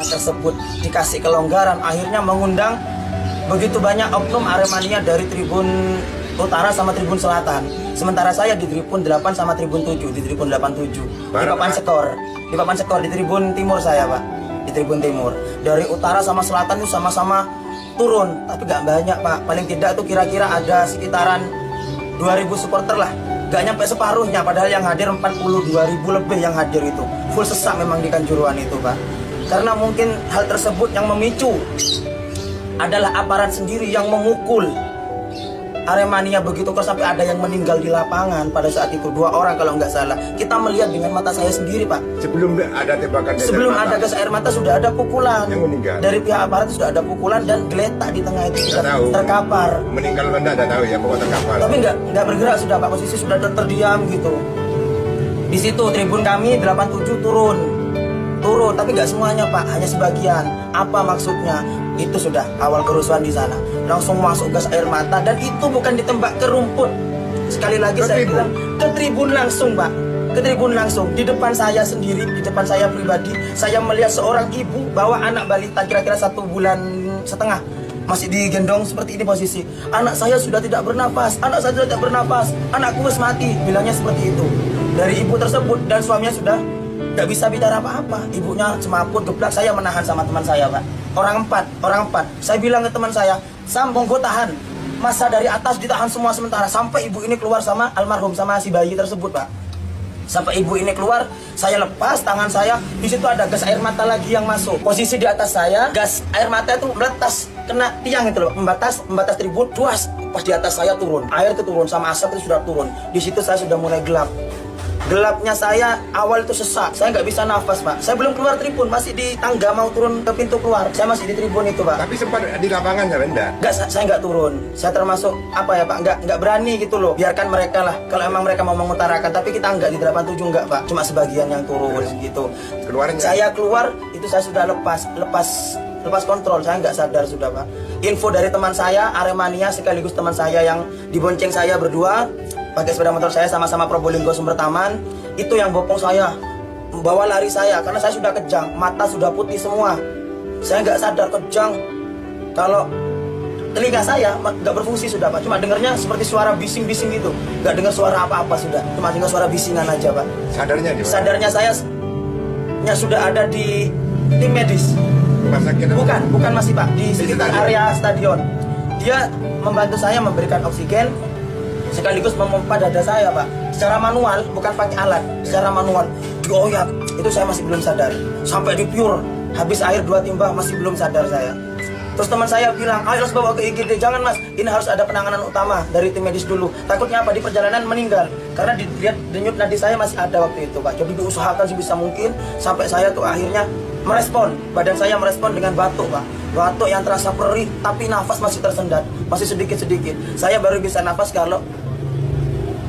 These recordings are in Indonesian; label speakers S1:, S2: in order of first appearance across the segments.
S1: tersebut dikasih kelonggaran, akhirnya mengundang begitu banyak oknum Aremania dari Tribun Utara sama Tribun Selatan. Sementara saya di Tribun 8 sama Tribun 7, di Tribun 87. Di papan skor. Di papan skor di Tribun Timur saya, Pak. Di Tribun Timur. Dari Utara sama Selatan itu sama-sama turun, tapi gak banyak, Pak. Paling tidak tuh kira-kira ada sekitaran 2000 supporter lah. Gak nyampe separuhnya, padahal yang hadir 42.000 lebih yang hadir itu. Full sesak memang di Kanjuruhan itu, Pak. Karena mungkin hal tersebut yang memicu adalah aparat sendiri yang memukul Aremania begitu keras sampai ada yang meninggal di lapangan pada saat itu, 2 orang kalau nggak salah. Kita melihat dengan mata saya sendiri, Pak.
S2: Sebelum ada tembakan
S1: sebelum ada gas air mata sudah ada pukulan
S2: yang meninggal.
S1: Dari pihak aparat sudah ada pukulan dan geletak di tengah itu sudah terkapar.
S2: Meninggal Anda tidak tahu ya bahwa terkapar.
S1: Tapi nggak bergerak sudah, Pak. Posisi sudah terdiam gitu. Di situ tribun kami 87 turun, tapi nggak semuanya, Pak, hanya sebagian. Apa maksudnya? Itu sudah awal kerusuhan di sana. Langsung masuk gas air mata dan itu bukan ditembak ke rumput. Sekali lagi saya bilang ke tribun langsung, Pak. Ke tribun langsung. Di depan saya sendiri, di depan saya pribadi, saya melihat seorang ibu bawa anak balita kira-kira 1,5 bulan, masih digendong seperti ini posisi. Anak saya sudah tidak bernafas, anak saya sudah tidak bernafas, anakku harus mati, bilangnya seperti itu. Dari ibu tersebut dan suaminya sudah nggak bisa bicara apa-apa. Ibunya cemaput, geblak. Saya menahan sama teman saya, Pak. Orang empat. Saya bilang ke teman saya, sambung gue tahan. Masa dari atas ditahan semua sementara sampai ibu ini keluar sama almarhum, sama si bayi tersebut, Pak. Sampai ibu ini keluar, saya lepas tangan saya. Di situ ada gas air mata lagi yang masuk. Posisi di atas saya, gas air mata itu meletas kena tiang itu loh, membatas tribun. Duas, pas di atas saya turun, air itu turun sama asap itu sudah turun. Di situ saya sudah mulai gelap. Gelapnya saya awal itu sesak, saya nggak bisa nafas, Pak. Saya belum keluar tribun, masih di tangga mau turun ke pintu keluar. Saya masih di tribun itu, Pak.
S2: Tapi sempat di lapangan ya, Anda?
S1: Nggak, saya nggak turun. Saya termasuk apa ya, Pak? Nggak berani gitu loh. Biarkan mereka lah. Kalau emang mereka mau mengutarakan, tapi kita nggak di 87 nggak, Pak. Cuma sebagian yang turun gitu.
S2: Keluarnya?
S1: Saya keluar itu saya sudah lepas kontrol. Saya nggak sadar sudah, Pak. Info dari teman saya Aremania sekaligus teman saya yang dibonceng saya berdua pakai sepeda motor saya sama-sama Probolinggo Sumber Taman, itu yang bopong saya, bawa lari saya karena saya sudah kejang, mata sudah putih semua. Saya nggak sadar kejang. Kalau telinga saya nggak berfungsi sudah, Pak. Cuma dengarnya seperti suara bising-bising gitu. Nggak dengar suara apa-apa sudah. Cuma dengar suara bisingan aja, Pak.
S2: Sadarnya di mana?
S1: Sadarnya saya sudah ada di tim medis. Bukan masih, Pak, di sekitar area stadion. Dia membantu saya memberikan oksigen sekaligus memompa dada saya, Pak, secara manual, bukan pakai alat, secara manual dioyak. Itu saya masih belum sadar sampai di pure, habis air 2 timba masih belum sadar saya. Terus teman saya bilang, ayo harus bawa ke IGD. Jangan, Mas, ini harus ada penanganan utama dari tim medis dulu. Takutnya apa, di perjalanan meninggal. Karena dilihat denyut nadi saya masih ada waktu itu, Pak. Jadi diusahakan sebisa mungkin sampai saya tuh akhirnya merespon. Badan saya merespon dengan batuk, Pak. Batuk yang terasa perih, tapi nafas masih tersendat, masih sedikit-sedikit. Saya baru bisa nafas kalau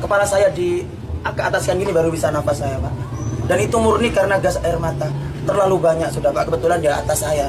S1: kepala saya di ke ataskan gini, baru bisa nafas saya, Pak. Dan itu murni karena gas air mata. Terlalu banyak sudah, Pak. Kebetulan di atas saya.